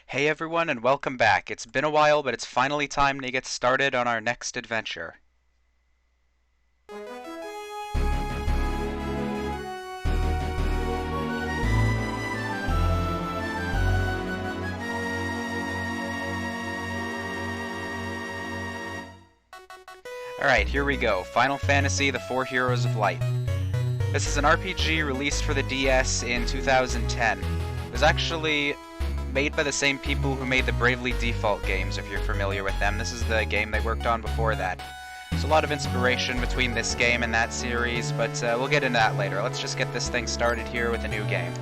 Hey everyone, and welcome back. It's been a while, but it's finally time to get started on our next adventure. Alright, here we go. Final Fantasy: The Four Heroes of Light. This is an RPG released for the DS in 2010. It was actually made by the same people who made the Bravely Default games, if you're familiar with them. This is the game they worked on before that. There's a lot of inspiration between this game and that series, but we'll get into that later. Let's just get this thing started here with a new game.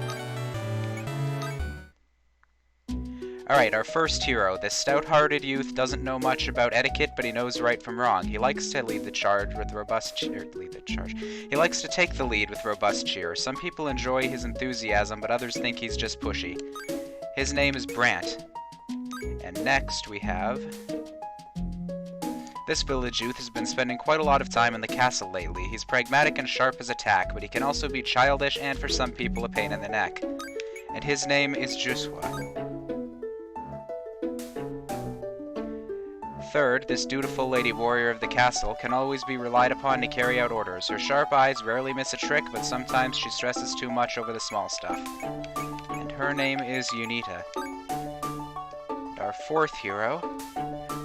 Alright, our first hero. This stout-hearted youth doesn't know much about etiquette, but he knows right from wrong. He likes to lead the charge with robust cheer. He likes to take the lead with robust cheer. Some people enjoy his enthusiasm, but others think he's just pushy. His name is Brant. And next we have... This village youth has been spending quite a lot of time in the castle lately. He's pragmatic and sharp as a tack, but he can also be childish and for some people a pain in the neck. And his name is Juswa. Third, this dutiful lady warrior of the castle can always be relied upon to carry out orders. Her sharp eyes rarely miss a trick, but sometimes she stresses too much over the small stuff. And her name is Unita. And our fourth hero.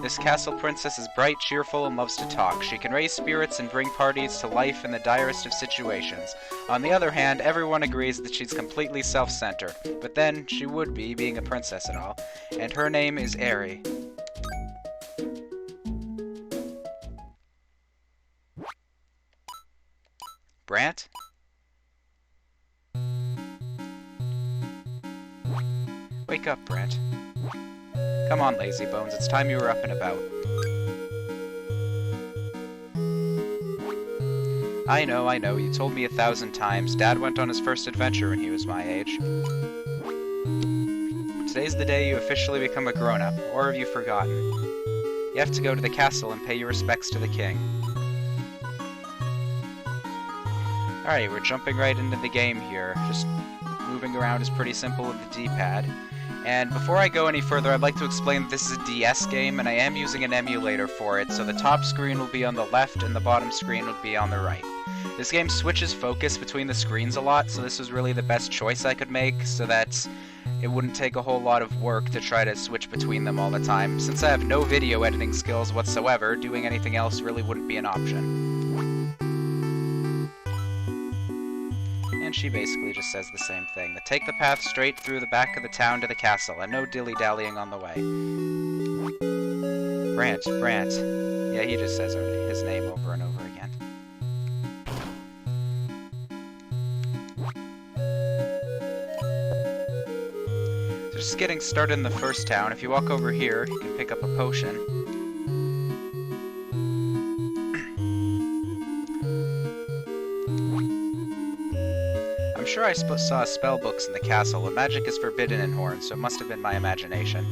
This castle princess is bright, cheerful, and loves to talk. She can raise spirits and bring parties to life in the direst of situations. On the other hand, everyone agrees that she's completely self-centered. But then, she would be, being a princess and all. And her name is Aerie. Brant? Wake up, Brant. Come on, lazy bones, it's time you were up and about. I know, you told me 1,000 times. Dad went on his first adventure when he was my age. Today's the day you officially become a grown-up, or have you forgotten? You have to go to the castle and pay your respects to the king. Alright, we're jumping right into the game here. Just moving around is pretty simple with the D-pad. And before I go any further, I'd like to explain that this is a DS game, and I am using an emulator for it, so the top screen will be on the left and the bottom screen will be on the right. This game switches focus between the screens a lot, so this was really the best choice I could make, so that it wouldn't take a whole lot of work to try to switch between them all the time. Since I have no video editing skills whatsoever, doing anything else really wouldn't be an option. And she basically just says the same thing. That take the path straight through the back of the town to the castle, and no dilly-dallying on the way. Brant. Yeah, he just says his name over and over again. So just getting started in the first town, if you walk over here, you can pick up a potion. I'm sure I saw spell books in the castle, but magic is forbidden in Horn, so it must have been my imagination.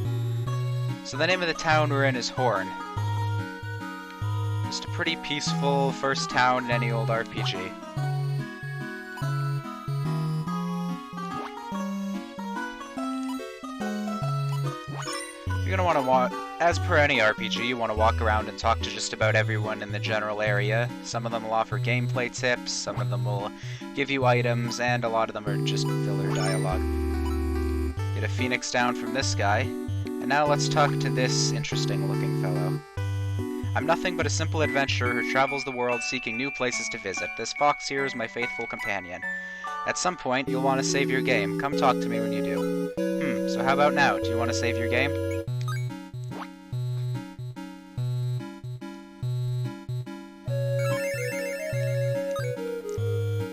So the name of the town we're in is Horn. Just a pretty peaceful first town in any old RPG. You're gonna want to walk, as per any RPG, you want to walk around and talk to just about everyone in the general area. Some of them will offer gameplay tips, some of them will give you items, and a lot of them are just filler dialogue. Get a phoenix down from this guy, and now let's talk to this interesting-looking fellow. I'm nothing but a simple adventurer who travels the world seeking new places to visit. This fox here is my faithful companion. At some point, you'll want to save your game. Come talk to me when you do. So how about now? Do you want to save your game?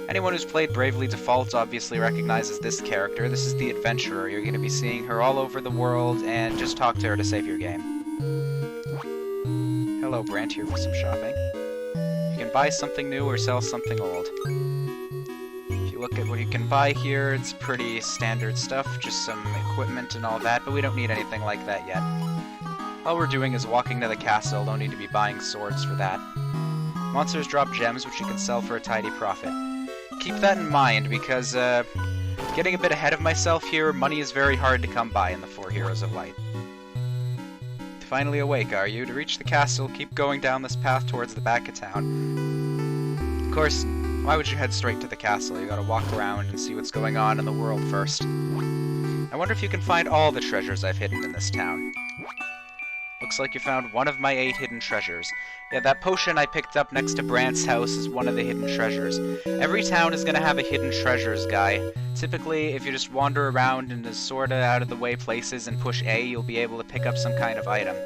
Anyone who's played Bravely Default obviously recognizes this character. This is the adventurer. You're going to be seeing her all over the world, and just talk to her to save your game. Hello, Brant, here for some shopping. You can buy something new or sell something old. If you look at what you can buy here, it's pretty standard stuff, just some equipment and all that, but we don't need anything like that yet. All we're doing is walking to the castle, don't need to be buying swords for that. Monsters drop gems which you can sell for a tidy profit. Keep that in mind, because Getting a bit ahead of myself here, money is very hard to come by in the Four Heroes of Light. Finally awake, are you? To reach the castle, keep going down this path towards the back of town. Of course, why would you head straight to the castle? You gotta walk around and see what's going on in the world first. I wonder if you can find all the treasures I've hidden in this town. Looks like you found one of my 8 hidden treasures. Yeah, that potion I picked up next to Brant's house is one of the hidden treasures. Every town is gonna have a hidden treasures guy. Typically, if you just wander around into sorta out-of-the-way places and push A, you'll be able to pick up some kind of item.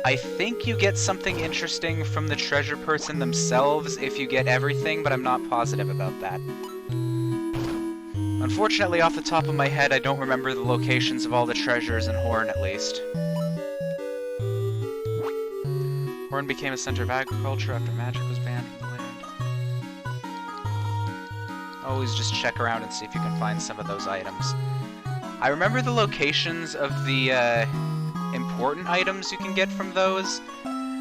I think you get something interesting from the treasure person themselves if you get everything, but I'm not positive about that. Unfortunately, off the top of my head, I don't remember the locations of all the treasures in Hourne, at least. Hourne became a center of agriculture after magic was banned from the land. Always just check around and see if you can find some of those items. I remember the locations of the important items you can get from those,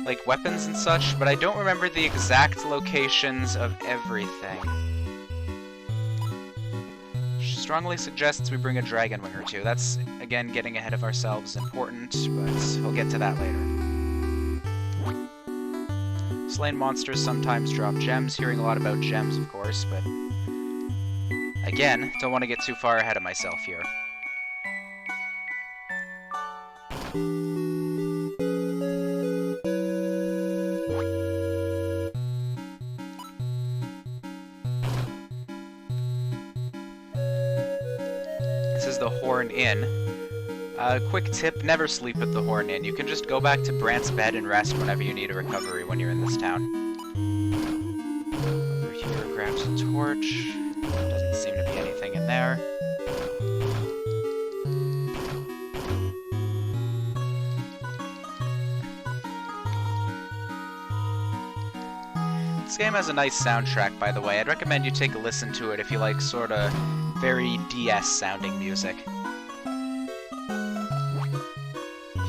like weapons and such, but I don't remember the exact locations of everything. Strongly suggests we bring a dragon wing or 2. That's, again, getting ahead of ourselves important, but we'll get to that later. Slain monsters sometimes drop gems, hearing a lot about gems, of course, but again, don't want to get too far ahead of myself here. This is the Hourne Inn. Quick tip, never sleep at the Hourne Inn. You can just go back to Brant's bed and rest whenever you need a recovery when you're in this town. Over here, grabs a torch. Doesn't seem to be anything in there. This game has a nice soundtrack, by the way. I'd recommend you take a listen to it if you like sorta very DS-sounding music.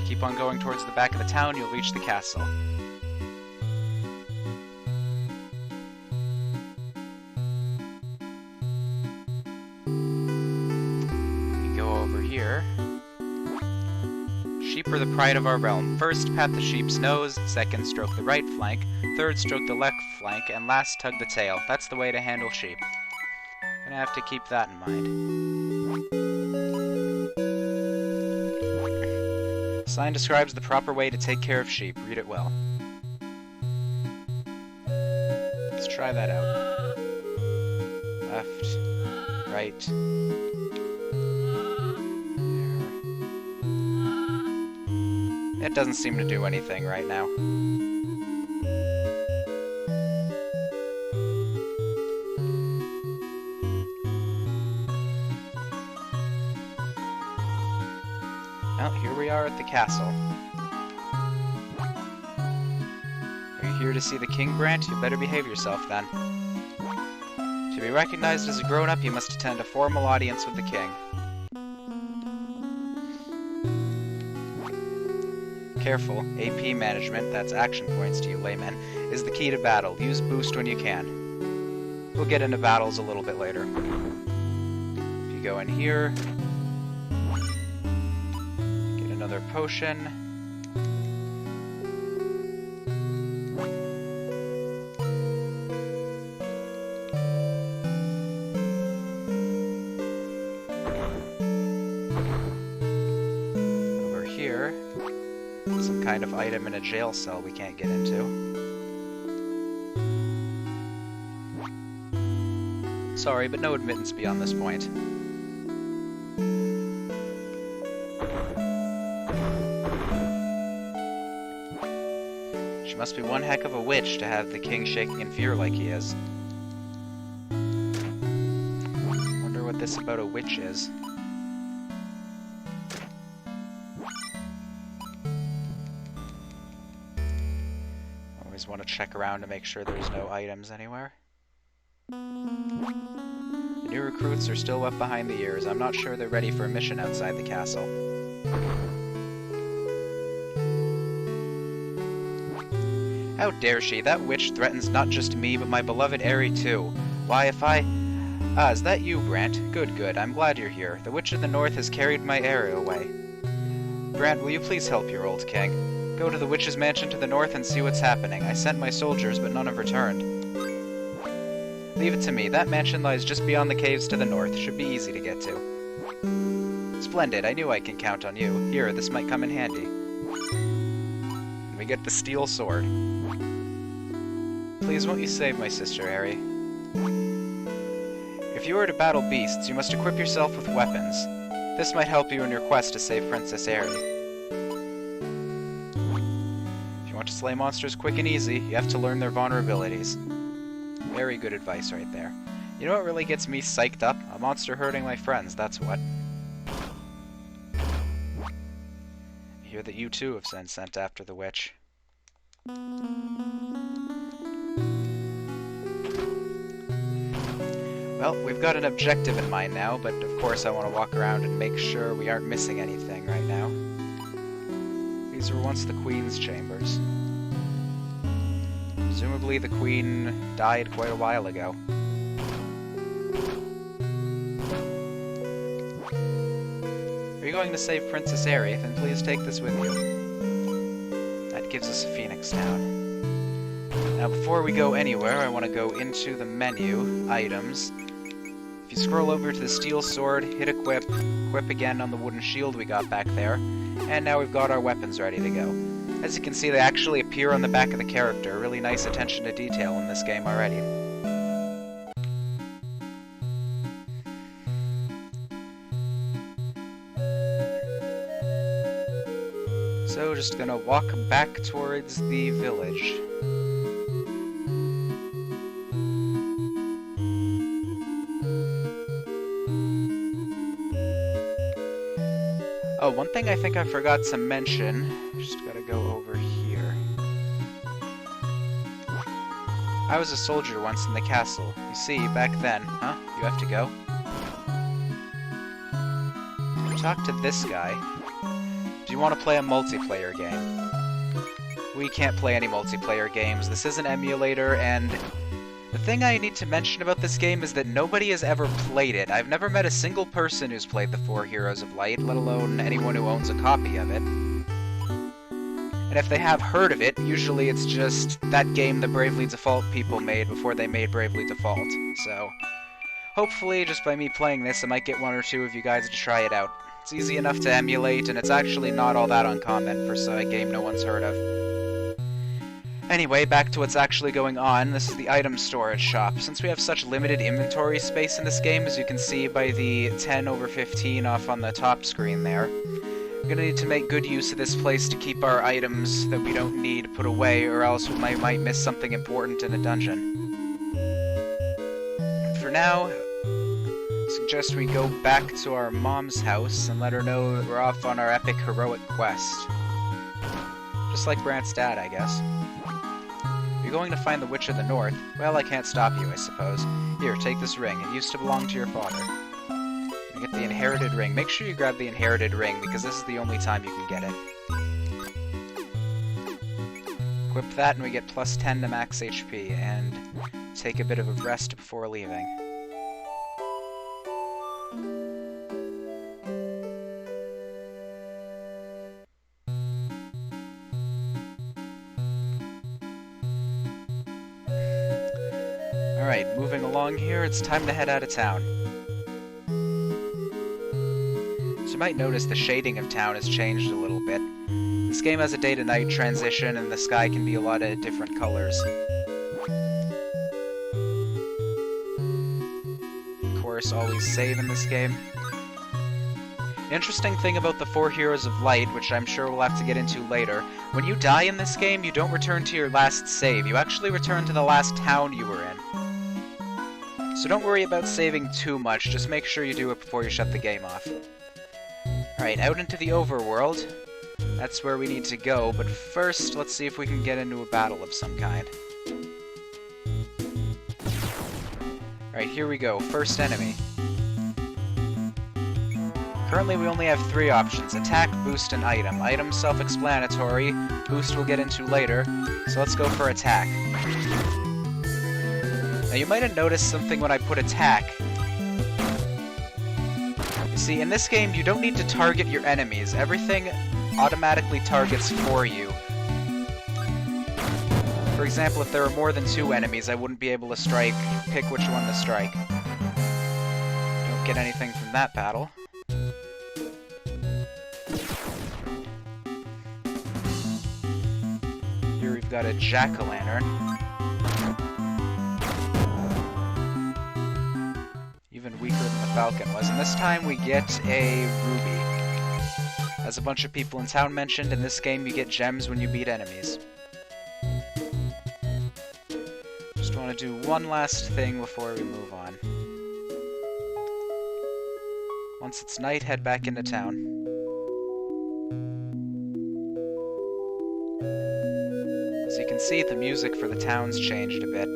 Keep on going towards the back of the town, you'll reach the castle. We go over here. Sheep are the pride of our realm. First, pat the sheep's nose, second, stroke the right flank, third, stroke the left flank, and last, tug the tail. That's the way to handle sheep. Gonna have to keep that in mind. Sign describes the proper way to take care of sheep. Read it well. Let's try that out. Left, right. There. It doesn't seem to do anything right now. Well, here we are at the castle. Are you here to see the king, Brant? You better behave yourself, then. To be recognized as a grown-up, you must attend a formal audience with the king. Careful. AP management, that's action points to you laymen, is the key to battle. Use boost when you can. We'll get into battles a little bit later. If you go in here... another potion. Over here, some kind of item in a jail cell we can't get into. Sorry, but no admittance beyond this point. She must be one heck of a witch to have the king shaking in fear like he is. Wonder what this about a witch is. Always want to check around to make sure there's no items anywhere. The new recruits are still wet behind the ears. I'm not sure they're ready for a mission outside the castle. How dare she? That witch threatens not just me, but my beloved Aerie too. Why, if I Ah, is that you, Brant? Good, good. I'm glad you're here. The Witch of the North has carried my area away. Brant, will you please help your old king? Go to the Witch's mansion to the north and see what's happening. I sent my soldiers, but none have returned. Leave it to me. That mansion lies just beyond the caves to the north. Should be easy to get to. Splendid. I knew I can count on you. Here, this might come in handy. And we get the steel sword. Please, won't you save my sister, Aerie? If you are to battle beasts, you must equip yourself with weapons. This might help you in your quest to save Princess Aerie. If you want to slay monsters quick and easy, you have to learn their vulnerabilities. Very good advice right there. You know what really gets me psyched up? A monster hurting my friends, that's what. I hear that you too have been sent after the witch. Well, we've got an objective in mind now, but of course I want to walk around and make sure we aren't missing anything right now. These were once the Queen's chambers. Presumably the Queen died quite a while ago. Are you going to save Princess Aerie? Then please take this with you. That gives us a Phoenix Town. Now before we go anywhere, I want to go into the menu, items. If you scroll over to the steel sword, hit equip, equip again on the wooden shield we got back there, and now we've got our weapons ready to go. As you can see, they actually appear on the back of the character. Really nice attention to detail in this game already. So, just gonna walk back towards the village. Oh, one thing I think I forgot to mention, just gotta go over here. I was a soldier once in the castle. You see, back then, huh? You have to go? Talk to this guy. Do you want to play a multiplayer game? We can't play any multiplayer games. This is an emulator, and the thing I need to mention about this game is that nobody has ever played it. I've never met a single person who's played the 4 Heroes of Light, let alone anyone who owns a copy of it. And if they have heard of it, usually it's just that game the Bravely Default people made before they made Bravely Default. So, hopefully, just by me playing this, I might get 1 or 2 of you guys to try it out. It's easy enough to emulate, and it's actually not all that uncommon for a game no one's heard of. Anyway, back to what's actually going on. This is the item storage shop. Since we have such limited inventory space in this game, as you can see by the 10/15 off on the top screen there, we're gonna need to make good use of this place to keep our items that we don't need put away, or else we might miss something important in a dungeon. For now, I suggest we go back to our mom's house and let her know that we're off on our epic heroic quest. Just like Brant's dad, I guess. You're going to find the Witch of the North. Well, I can't stop you, I suppose. Here, take this ring. It used to belong to your father. You get the inherited ring. Make sure you grab the inherited ring, because this is the only time you can get it. Equip that, and we get plus 10 to max HP, and take a bit of a rest before leaving. Alright, moving along here, it's time to head out of town. So you might notice the shading of town has changed a little bit. This game has a day-to-night transition, and the sky can be a lot of different colors. Of course, always save in this game. The interesting thing about the 4 Heroes of Light, which I'm sure we'll have to get into later, when you die in this game, you don't return to your last save. You actually return to the last town you were in. So don't worry about saving too much, just make sure you do it before you shut the game off. Alright, out into the overworld. That's where we need to go, but first, let's see if we can get into a battle of some kind. Alright, here we go. First enemy. Currently we only have 3 options: attack, boost, and item. Item's self-explanatory, boost we'll get into later, so let's go for attack. Now you might have noticed something when I put attack. See, in this game, you don't need to target your enemies. Everything automatically targets for you. For example, if there are more than 2 enemies, I wouldn't be able to pick which one to strike. Don't get anything from that battle. Here we've got a jack-o'-lantern. Even weaker than the Falcon was. And this time we get a ruby. As a bunch of people in town mentioned, in this game you get gems when you beat enemies. Just want to do one last thing before we move on. Once it's night, head back into town. As you can see, the music for the town's changed a bit.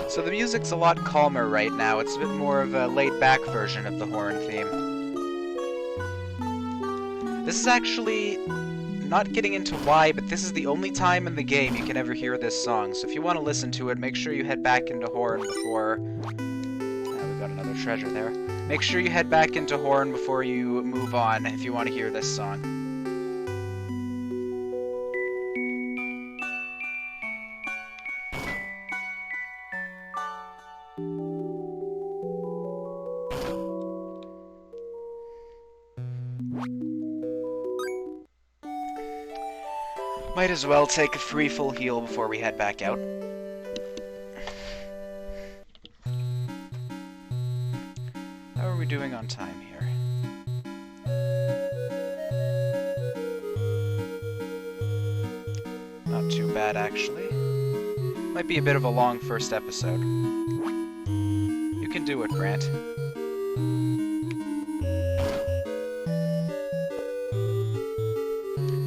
So the music's a lot calmer right now. It's a bit more of a laid-back version of the horn theme. This is actually, not getting into why, but this is the only time in the game you can ever hear this song. So if you want to listen to it, make sure you head back into Horn before... we got another treasure there. Make sure you head back into Horn before you move on if you want to hear this song. Might as well take a free full heal before we head back out. How are we doing on time here? Not too bad, actually. Might be a bit of a long first episode. You can do it, Grant.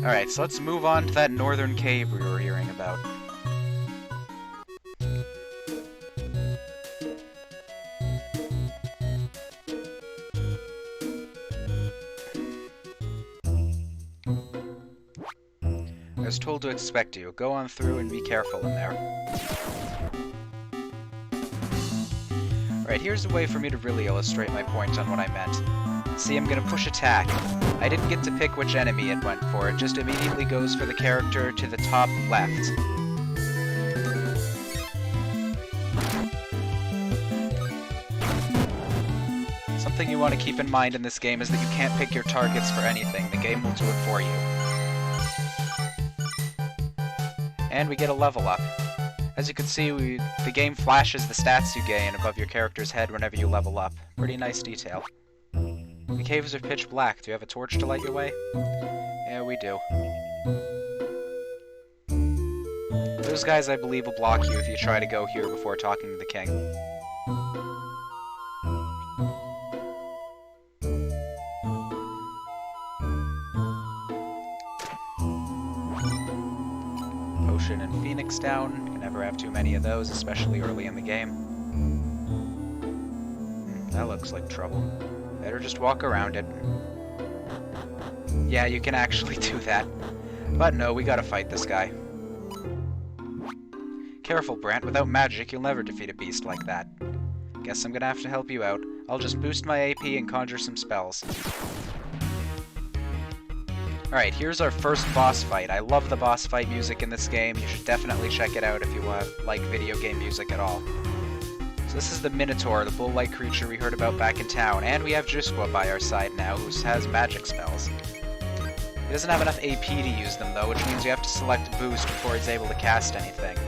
Alright, so let's move on to that northern cave we were hearing about. I was told to expect you. Go on through and be careful in there. Alright, here's a way for me to really illustrate my point on what I meant. See, I'm gonna push attack. I didn't get to pick which enemy it went for, it just immediately goes for the character to the top left. Something you want to keep in mind in this game is that you can't pick your targets for anything, the game will do it for you. And we get a level up. As you can see, the game flashes the stats you gain above your character's head whenever you level up. Pretty nice detail. The caves are pitch black. Do you have a torch to light your way? Yeah, we do. Those guys, I believe, will block you if you try to go here before talking to the king. Potion and Phoenix down. You can never have too many of those, especially early in the game. That looks like trouble. Better just walk around it. Yeah, you can actually do that. But no, we gotta fight this guy. Careful, Brant. Without magic, you'll never defeat a beast like that. Guess I'm gonna have to help you out. I'll just boost my AP and conjure some spells. Alright, here's our first boss fight. I love the boss fight music in this game. You should definitely check it out if you like video game music at all. So this is the Minotaur, the bull-like creature we heard about back in town, and we have Jusqua by our side now, who has magic spells. He doesn't have enough AP to use them, though, which means you have to select Boost before he's able to cast anything.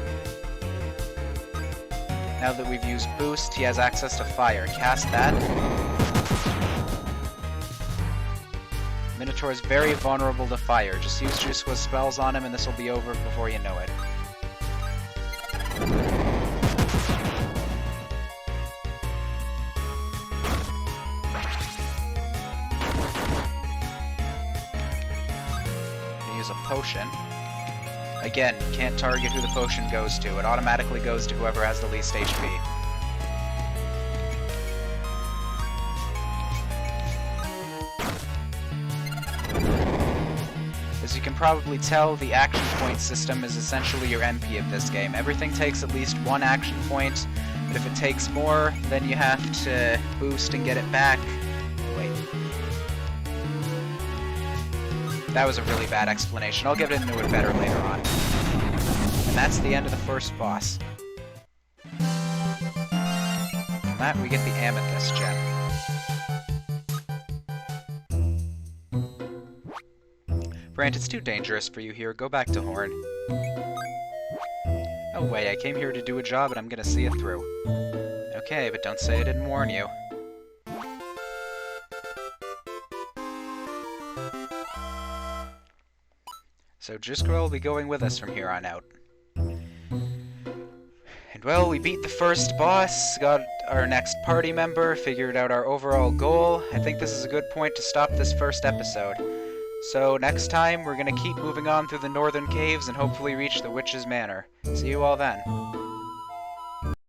Now that we've used Boost, he has access to Fire. Cast that. Minotaur is very vulnerable to fire. Just use Jusqua's spells on him and this will be over before you know it. Use a potion. Again, can't target who the potion goes to. It automatically goes to whoever has the least HP. As you can probably tell, the action point system is essentially your MP of this game. Everything takes at least one action point, but if it takes more, then you have to boost and get it back. Wait. That was a really bad explanation. I'll get into it better later on. And that's the end of the first boss. From that, we get the Amethyst Gem. Brant, it's too dangerous for you here. Go back to Horn. No way, I came here to do a job and I'm gonna see it through. Okay, but don't say I didn't warn you. So Jiskra will be going with us from here on out. And well, we beat the first boss, got our next party member, figured out our overall goal. I think this is a good point to stop this first episode. So next time, we're gonna keep moving on through the northern caves and hopefully reach the Witch's Manor. See you all then.